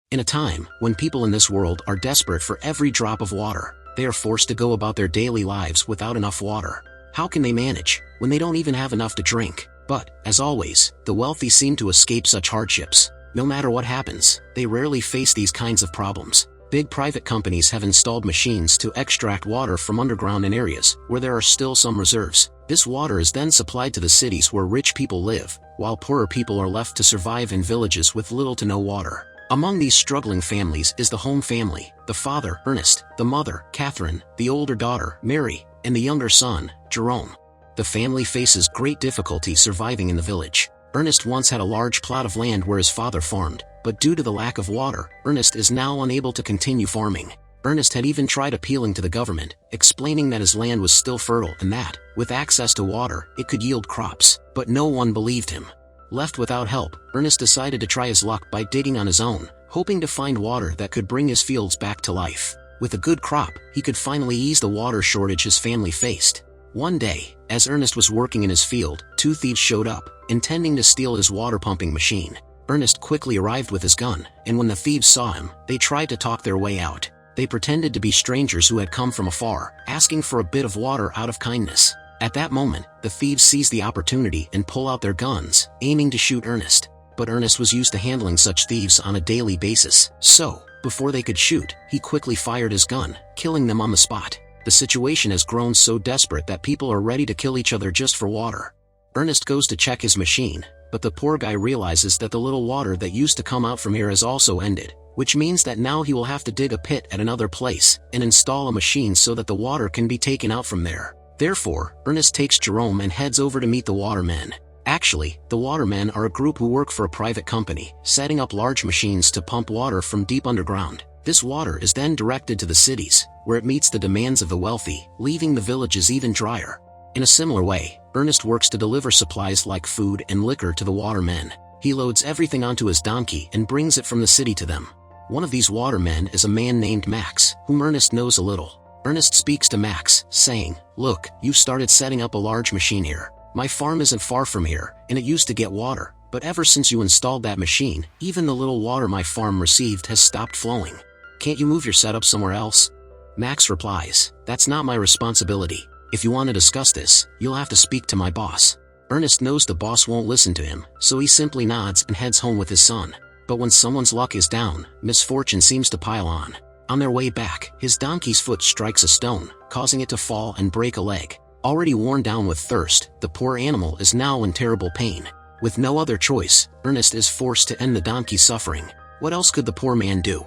In a time when people in this world are desperate for every drop of water, they are forced to go about their daily lives without enough water. How can they manage when they don't even have enough to drink? But, as always, the wealthy seem to escape such hardships. No matter what happens, they rarely face these kinds of problems. Big private companies have installed machines to extract water from underground in areas where there are still some reserves. This water is then supplied to the cities where rich people live, while poorer people are left to survive in villages with little to no water. Among these struggling families is the Holm family: the father, Ernest; the mother, Catherine; the older daughter, Mary; and the younger son, Jerome. The family faces great difficulty surviving in the village. Ernest once had a large plot of land where his father farmed, but due to the lack of water, Ernest is now unable to continue farming. Ernest had even tried appealing to the government, explaining that his land was still fertile and that, with access to water, it could yield crops, but no one believed him. Left without help, Ernest decided to try his luck by digging on his own, hoping to find water that could bring his fields back to life. With a good crop, he could finally ease the water shortage his family faced. One day, as Ernest was working in his field, two thieves showed up, intending to steal his water pumping machine. Ernest quickly arrived with his gun, and when the thieves saw him, they tried to talk their way out. They pretended to be strangers who had come from afar, asking for a bit of water out of kindness. At that moment, the thieves seize the opportunity and pull out their guns, aiming to shoot Ernest. But Ernest was used to handling such thieves on a daily basis, so, before they could shoot, he quickly fired his gun, killing them on the spot. The situation has grown so desperate that people are ready to kill each other just for water. Ernest goes to check his machine, but the poor guy realizes that the little water that used to come out from here has also ended, which means that now he will have to dig a pit at another place and install a machine so that the water can be taken out from there. Therefore, Ernest takes Jerome and heads over to meet the watermen. Actually, the watermen are a group who work for a private company, setting up large machines to pump water from deep underground. This water is then directed to the cities, where it meets the demands of the wealthy, leaving the villages even drier. In a similar way, Ernest works to deliver supplies like food and liquor to the watermen. He loads everything onto his donkey and brings it from the city to them. One of these watermen is a man named Max, whom Ernest knows a little. Ernest speaks to Max, saying, "Look, you've started setting up a large machine here. My farm isn't far from here, and it used to get water, but ever since you installed that machine, even the little water my farm received has stopped flowing. Can't you move your setup somewhere else?" Max replies, "That's not my responsibility. If you want to discuss this, you'll have to speak to my boss." Ernest knows the boss won't listen to him, so he simply nods and heads home with his son. But when someone's luck is down, misfortune seems to pile on. On their way back, his donkey's foot strikes a stone, causing it to fall and break a leg. Already worn down with thirst, the poor animal is now in terrible pain. With no other choice, Ernest is forced to end the donkey's suffering. What else could the poor man do?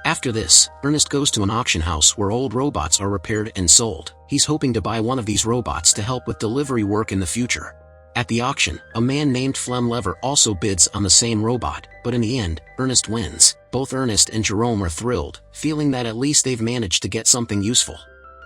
After this, Ernest goes to an auction house where old robots are repaired and sold. He's hoping to buy one of these robots to help with delivery work in the future. At the auction, a man named Flem also bids on the same robot, but in the end, Ernest wins. Both Ernest and Jerome are thrilled, feeling that at least they've managed to get something useful.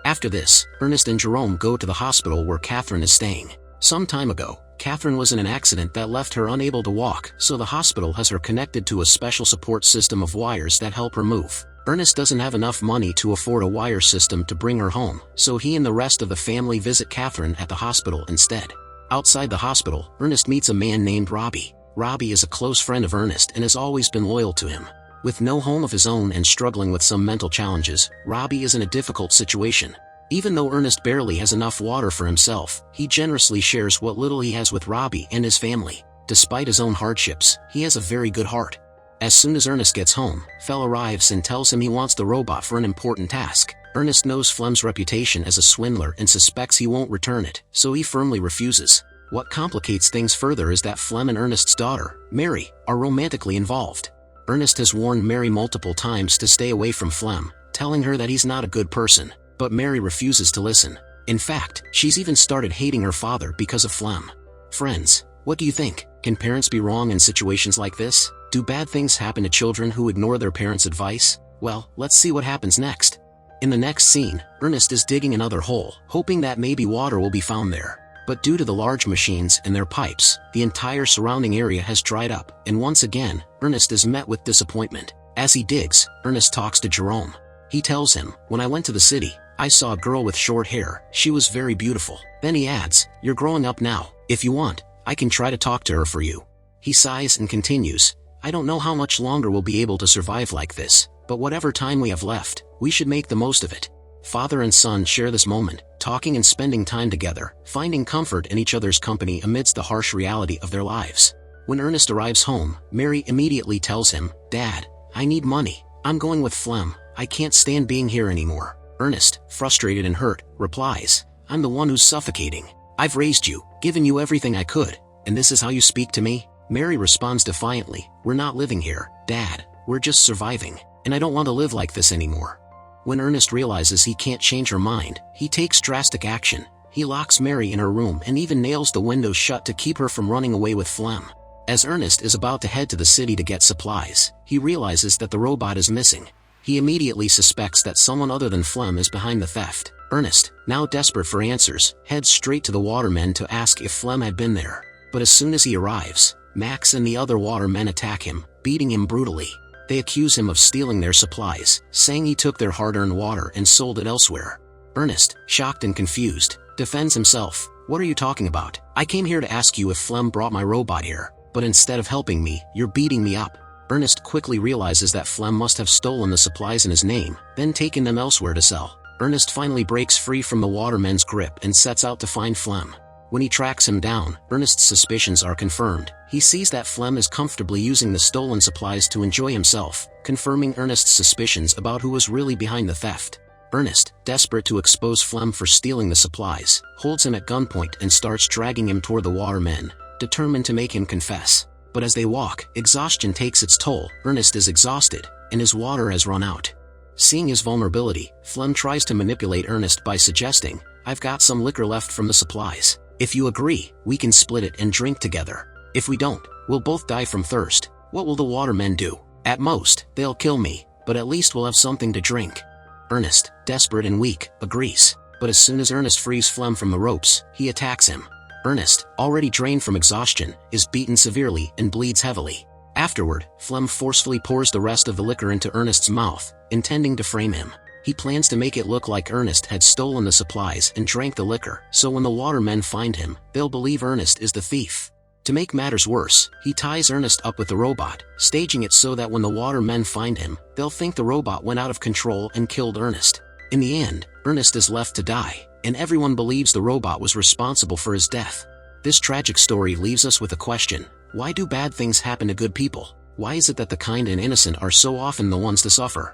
After this, Ernest and Jerome go to the hospital where Catherine is staying. Some time ago, Catherine was in an accident that left her unable to walk, so the hospital has her connected to a special support system of wires that help her move. Ernest doesn't have enough money to afford a wire system to bring her home, so he and the rest of the family visit Catherine at the hospital instead. Outside the hospital, Ernest meets a man named Robbie. Robbie is a close friend of Ernest and has always been loyal to him. With no home of his own and struggling with some mental challenges, Robbie is in a difficult situation. Even though Ernest barely has enough water for himself, he generously shares what little he has with Robbie and his family. Despite his own hardships, he has a very good heart. As soon as Ernest gets home, Fel arrives and tells him he wants the robot for an important task. Ernest knows Flem's reputation as a swindler and suspects he won't return it, so he firmly refuses. What complicates things further is that Flem and Ernest's daughter, Mary, are romantically involved. Ernest has warned Mary multiple times to stay away from Flem, telling her that he's not a good person. But Mary refuses to listen. In fact, she's even started hating her father because of Flem. Friends, what do you think? Can parents be wrong in situations like this? Do bad things happen to children who ignore their parents' advice? Well, let's see what happens next. In the next scene, Ernest is digging another hole, hoping that maybe water will be found there. But due to the large machines and their pipes, the entire surrounding area has dried up, and once again, Ernest is met with disappointment. As he digs, Ernest talks to Jerome. He tells him, "When I went to the city, I saw a girl with short hair. She was very beautiful." Then he adds, "You're growing up now. If you want, I can try to talk to her for you." He sighs and continues, I don't know how much longer we'll be able to survive like this, but whatever time we have left, we should make the most of it. Father and son share this moment, talking and spending time together, finding comfort in each other's company amidst the harsh reality of their lives. When Ernest arrives home, Mary immediately tells him, "Dad, I need money. I'm going with Flem. I can't stand being here anymore." Ernest, frustrated and hurt, replies, "I'm the one who's suffocating. I've raised you, given you everything I could, and this is how you speak to me?" Mary responds defiantly, "We're not living here, Dad. We're just surviving, and I don't want to live like this anymore." When Ernest realizes he can't change her mind, he takes drastic action. He locks Mary in her room and even nails the windows shut to keep her from running away with Flem. As Ernest is about to head to the city to get supplies, he realizes that the robot is missing. He immediately suspects that someone other than Flem is behind the theft. Ernest, now desperate for answers, heads straight to the watermen to ask if Flem had been there. But as soon as he arrives, Max and the other watermen attack him, beating him brutally. They accuse him of stealing their supplies, saying he took their hard-earned water and sold it elsewhere. Ernest, shocked and confused, defends himself. "What are you talking about? I came here to ask you if Flem brought my robot here, but instead of helping me, you're beating me up." Ernest quickly realizes that Flem must have stolen the supplies in his name, then taken them elsewhere to sell. Ernest finally breaks free from the watermen's grip and sets out to find Flem. When he tracks him down, Ernest's suspicions are confirmed. He sees that Flem is comfortably using the stolen supplies to enjoy himself, confirming Ernest's suspicions about who was really behind the theft. Ernest, desperate to expose Flem for stealing the supplies, holds him at gunpoint and starts dragging him toward the watermen, determined to make him confess. But as they walk, exhaustion takes its toll. Ernest is exhausted, and his water has run out. Seeing his vulnerability, Flem tries to manipulate Ernest by suggesting, "I've got some liquor left from the supplies. If you agree, we can split it and drink together. If we don't, we'll both die from thirst." What will the watermen do? At most, they'll kill me, but at least we'll have something to drink. Ernest, desperate and weak, agrees. But as soon as Ernest frees Flem from the ropes, he attacks him. Ernest, already drained from exhaustion, is beaten severely and bleeds heavily. Afterward, Flem forcefully pours the rest of the liquor into Ernest's mouth, intending to frame him. He plans to make it look like Ernest had stolen the supplies and drank the liquor, so when the watermen find him, they'll believe Ernest is the thief. To make matters worse, he ties Ernest up with the robot, staging it so that when the watermen find him, they'll think the robot went out of control and killed Ernest. In the end, Ernest is left to die, and everyone believes the robot was responsible for his death. This tragic story leaves us with a question: why do bad things happen to good people? Why is it that the kind and innocent are so often the ones to suffer?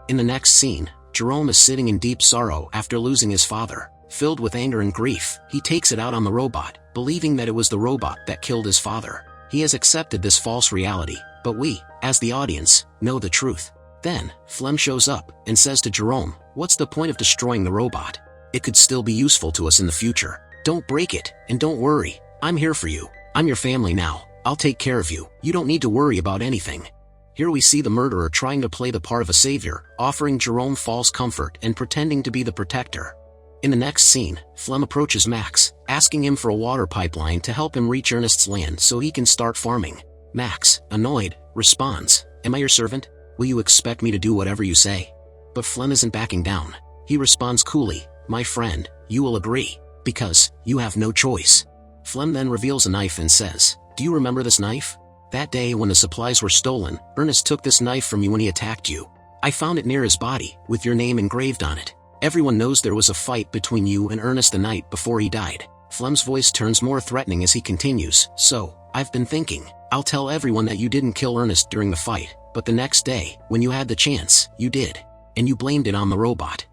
In the next scene, Jerome is sitting in deep sorrow after losing his father. Filled with anger and grief, he takes it out on the robot, believing that it was the robot that killed his father. He has accepted this false reality, but we, as the audience, know the truth. Then, Flem shows up and says to Jerome, "What's the point of destroying the robot? It could still be useful to us in the future. Don't break it, and don't worry. I'm here for you. I'm your family now. I'll take care of you. You don't need to worry about anything." Here we see the murderer trying to play the part of a savior, offering Jerome false comfort and pretending to be the protector. In the next scene, Flem approaches Max, asking him for a water pipeline to help him reach Ernest's land so he can start farming. Max, annoyed, responds, "Am I your servant? Will you expect me to do whatever you say?" But Flem isn't backing down. He responds coolly, "My friend, you will agree, because you have no choice." Flem then reveals a knife and says, "Do you remember this knife? That day when the supplies were stolen, Ernest took this knife from you when he attacked you. I found it near his body, with your name engraved on it. Everyone knows there was a fight between you and Ernest the night before he died." Flem's voice turns more threatening as he continues, "So, I've been thinking, I'll tell everyone that you didn't kill Ernest during the fight, but the next day, when you had the chance, you did. And you blamed it on the robot."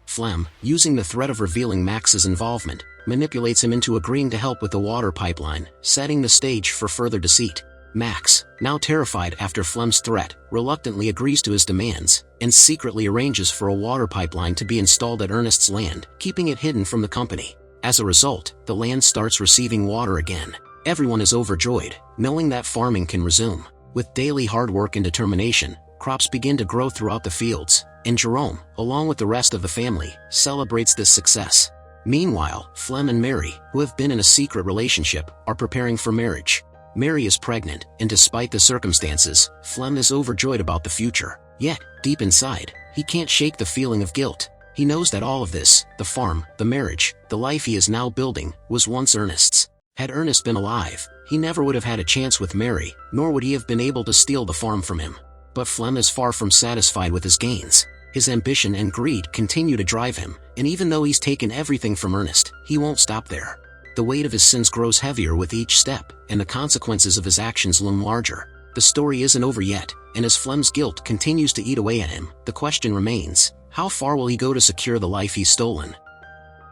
Flem, using the threat of revealing Max's involvement, manipulates him into agreeing to help with the water pipeline, setting the stage for further deceit. Max, now terrified after Flem's threat, reluctantly agrees to his demands, and secretly arranges for a water pipeline to be installed at Ernest's land, keeping it hidden from the company. As a result, the land starts receiving water again. Everyone is overjoyed, knowing that farming can resume. With daily hard work and determination, crops begin to grow throughout the fields, and Jerome, along with the rest of the family, celebrates this success. Meanwhile, Flem and Mary, who have been in a secret relationship, are preparing for marriage. Mary is pregnant, and despite the circumstances, Flem is overjoyed about the future. Yet, deep inside, he can't shake the feeling of guilt. He knows that all of this, the farm, the marriage, the life he is now building, was once Ernest's. Had Ernest been alive, he never would have had a chance with Mary, nor would he have been able to steal the farm from him. But Flem is far from satisfied with his gains. His ambition and greed continue to drive him, and even though he's taken everything from Ernest, he won't stop there. The weight of his sins grows heavier with each step, and the consequences of his actions loom larger. The story isn't over yet, and as Flem's guilt continues to eat away at him, the question remains, how far will he go to secure the life he's stolen?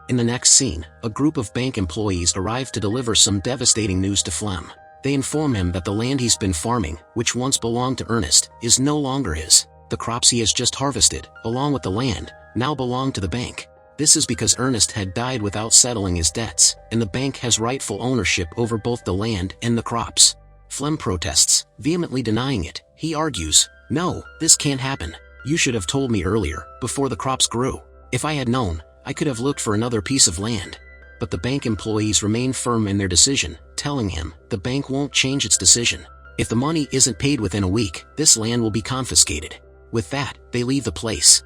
In the next scene, a group of bank employees arrive to deliver some devastating news to Flem. They inform him that the land he's been farming, which once belonged to Ernest, is no longer his. The crops he has just harvested, along with the land, now belong to the bank. This is because Ernest had died without settling his debts, and the bank has rightful ownership over both the land and the crops. Flem protests, vehemently denying it. He argues, "No, this can't happen. You should have told me earlier, before the crops grew. If I had known, I could have looked for another piece of land." But the bank employees remain firm in their decision, telling him the bank won't change its decision. If the money isn't paid within a week, this land will be confiscated. With that, they leave the place.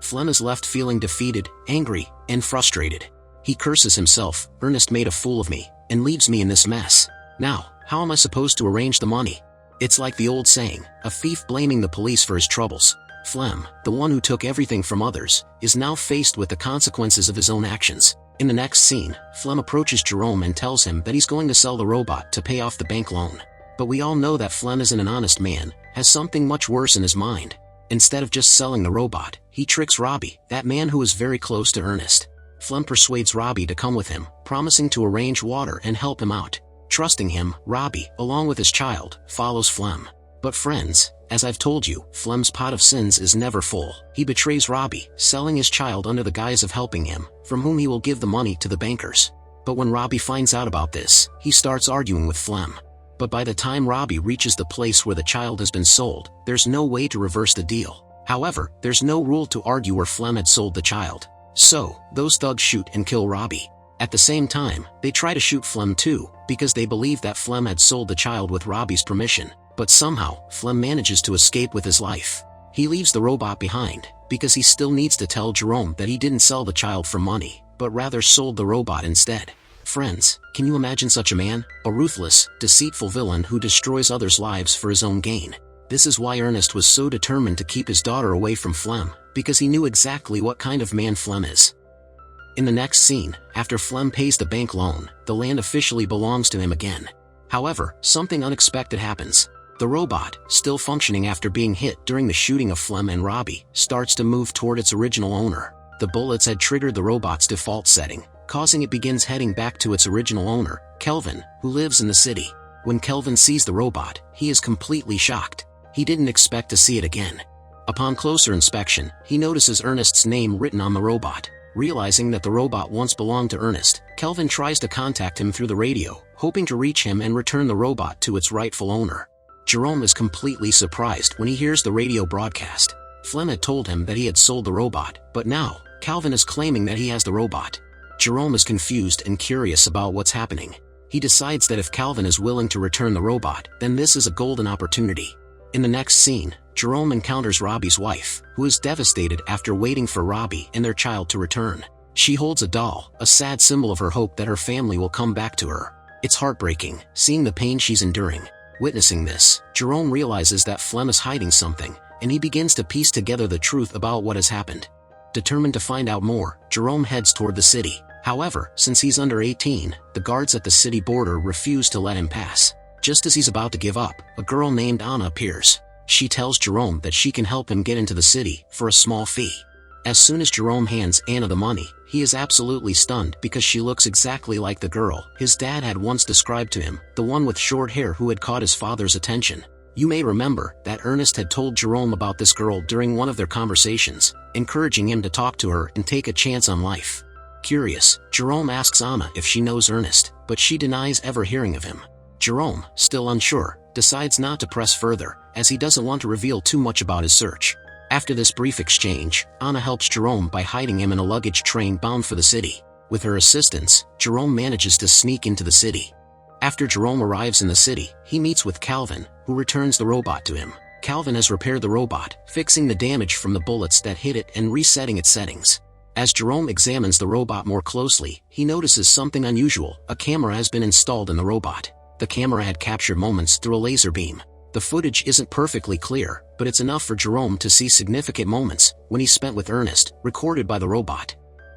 Flem is left feeling defeated, angry, and frustrated. He curses himself, "Ernest made a fool of me, and leaves me in this mess. Now, how am I supposed to arrange the money?" It's like the old saying, a thief blaming the police for his troubles. Flem, the one who took everything from others, is now faced with the consequences of his own actions. In the next scene, Flem approaches Jerome and tells him that he's going to sell the robot to pay off the bank loan. But we all know that Flem isn't an honest man, has something much worse in his mind. Instead of just selling the robot, he tricks Robbie, that man who is very close to Ernest. Flem persuades Robbie to come with him, promising to arrange water and help him out. Trusting him, Robbie, along with his child, follows Flem. But friends, as I've told you, Flem's pot of sins is never full. He betrays Robbie, selling his child under the guise of helping him, from whom he will give the money to the bankers. But when Robbie finds out about this, he starts arguing with Flem. But by the time Robbie reaches the place where the child has been sold, there's no way to reverse the deal. However, there's no rule to argue where Flem had sold the child. So, those thugs shoot and kill Robbie. At the same time, they try to shoot Flem too, because they believe that Flem had sold the child with Robbie's permission. But somehow, Flem manages to escape with his life. He leaves the robot behind, because he still needs to tell Jerome that he didn't sell the child for money, but rather sold the robot instead. Friends, can you imagine such a man? A ruthless, deceitful villain who destroys others' lives for his own gain. This is why Ernest was so determined to keep his daughter away from Flem, because he knew exactly what kind of man Flem is. In the next scene, after Flem pays the bank loan, the land officially belongs to him again. However, something unexpected happens. The robot, still functioning after being hit during the shooting of Flem and Robbie, starts to move toward its original owner. The bullets had triggered the robot's default setting, causing it begins heading back to its original owner, Kelvin, who lives in the city. When Kelvin sees the robot, he is completely shocked. He didn't expect to see it again. Upon closer inspection, he notices Ernest's name written on the robot. Realizing that the robot once belonged to Ernest, Kelvin tries to contact him through the radio, hoping to reach him and return the robot to its rightful owner. Jerome is completely surprised when he hears the radio broadcast. Flem had told him that he had sold the robot, but now, Calvin is claiming that he has the robot. Jerome is confused and curious about what's happening. He decides that if Calvin is willing to return the robot, then this is a golden opportunity. In the next scene, Jerome encounters Robbie's wife, who is devastated after waiting for Robbie and their child to return. She holds a doll, a sad symbol of her hope that her family will come back to her. It's heartbreaking, seeing the pain she's enduring. Witnessing this, Jerome realizes that Flem is hiding something, and he begins to piece together the truth about what has happened. Determined to find out more, Jerome heads toward the city. However, since he's under 18, the guards at the city border refuse to let him pass. Just as he's about to give up, a girl named Anna appears. She tells Jerome that she can help him get into the city for a small fee. As soon as Jerome hands Anna the money, he is absolutely stunned because she looks exactly like the girl his dad had once described to him, the one with short hair who had caught his father's attention. You may remember that Ernest had told Jerome about this girl during one of their conversations, encouraging him to talk to her and take a chance on life. Curious, Jerome asks Anna if she knows Ernest, but she denies ever hearing of him. Jerome, still unsure, decides not to press further, as he doesn't want to reveal too much about his search. After this brief exchange, Anna helps Jerome by hiding him in a luggage train bound for the city. With her assistance, Jerome manages to sneak into the city. After Jerome arrives in the city, he meets with Calvin, who returns the robot to him. Calvin has repaired the robot, fixing the damage from the bullets that hit it and resetting its settings. As Jerome examines the robot more closely, he notices something unusual. A camera has been installed in the robot. The camera had captured moments through a laser beam. The footage isn't perfectly clear, but it's enough for Jerome to see significant moments when he spent with Ernest, recorded by the robot.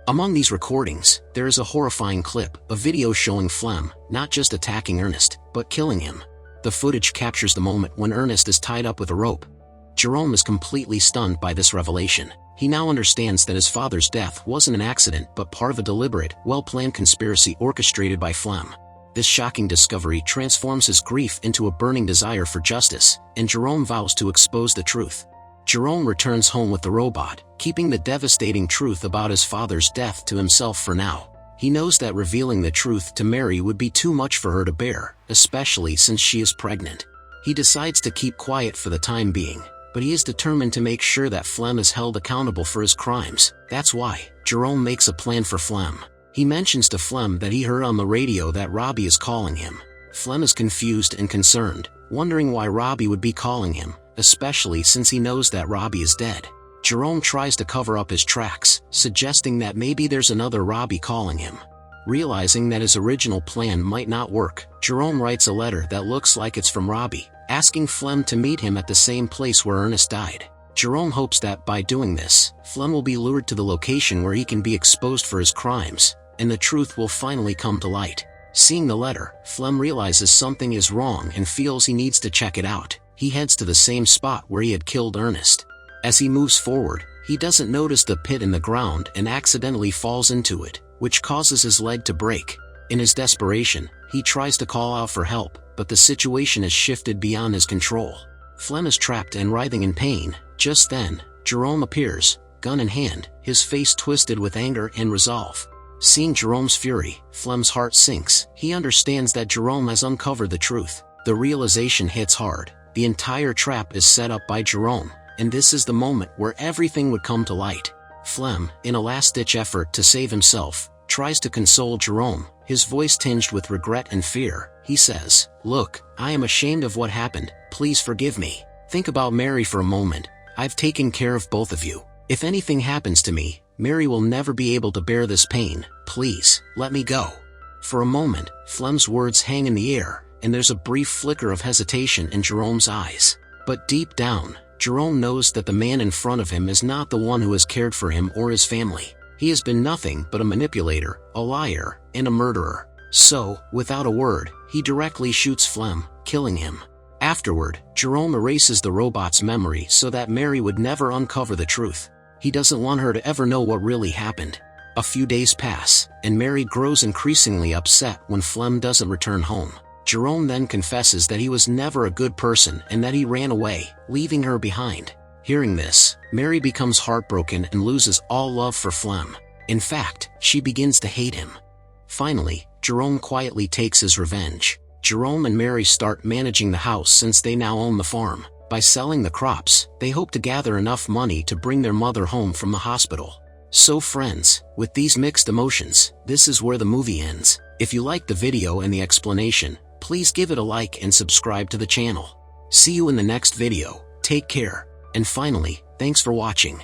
Among these recordings, there is a horrifying clip, a video showing Flem not just attacking Ernest, but killing him. The footage captures the moment when Ernest is tied up with a rope. Jerome is completely stunned by this revelation. He now understands that his father's death wasn't an accident but part of a deliberate, well-planned conspiracy orchestrated by Flem. This shocking discovery transforms his grief into a burning desire for justice, and Jerome vows to expose the truth. Jerome returns home with the robot, keeping the devastating truth about his father's death to himself for now. He knows that revealing the truth to Mary would be too much for her to bear, especially since she is pregnant. He decides to keep quiet for the time being, but he is determined to make sure that Flem is held accountable for his crimes. That's why Jerome makes a plan for Flem. He mentions to Flem that he heard on the radio that Robbie is calling him. Flem is confused and concerned, wondering why Robbie would be calling him, especially since he knows that Robbie is dead. Jerome tries to cover up his tracks, suggesting that maybe there's another Robbie calling him. Realizing that his original plan might not work, Jerome writes a letter that looks like it's from Robbie, asking Flem to meet him at the same place where Ernest died. Jerome hopes that by doing this, Flem will be lured to the location where he can be exposed for his crimes, and the truth will finally come to light. Seeing the letter, Flem realizes something is wrong and feels he needs to check it out. He heads to the same spot where he had killed Ernest. As he moves forward, he doesn't notice the pit in the ground and accidentally falls into it, which causes his leg to break. In his desperation, he tries to call out for help, but the situation has shifted beyond his control. Flem is trapped and writhing in pain. Just then, Jerome appears, gun in hand, his face twisted with anger and resolve. Seeing Jerome's fury, Flem's heart sinks. He understands that Jerome has uncovered the truth. The realization hits hard. The entire trap is set up by Jerome, and this is the moment where everything would come to light. Flem, in a last-ditch effort to save himself, tries to console Jerome, his voice tinged with regret and fear. He says, "Look, I am ashamed of what happened. Please forgive me. Think about Mary for a moment. I've taken care of both of you. If anything happens to me, Mary will never be able to bear this pain. Please, let me go." For a moment, Flem's words hang in the air, and there's a brief flicker of hesitation in Jerome's eyes. But deep down, Jerome knows that the man in front of him is not the one who has cared for him or his family. He has been nothing but a manipulator, a liar, and a murderer. So, without a word, he directly shoots Flem, killing him. Afterward, Jerome erases the robot's memory so that Mary would never uncover the truth. He doesn't want her to ever know what really happened. A few days pass, and Mary grows increasingly upset when Flem doesn't return home. Jerome then confesses that he was never a good person and that he ran away, leaving her behind. Hearing this, Mary becomes heartbroken and loses all love for Flem. In fact, she begins to hate him. Finally, Jerome quietly takes his revenge. Jerome and Mary start managing the house since they now own the farm. By selling the crops, they hope to gather enough money to bring their mother home from the hospital. So friends, with these mixed emotions, this is where the movie ends. If you liked the video and the explanation, please give it a like and subscribe to the channel. See you in the next video. Take care. And finally, thanks for watching.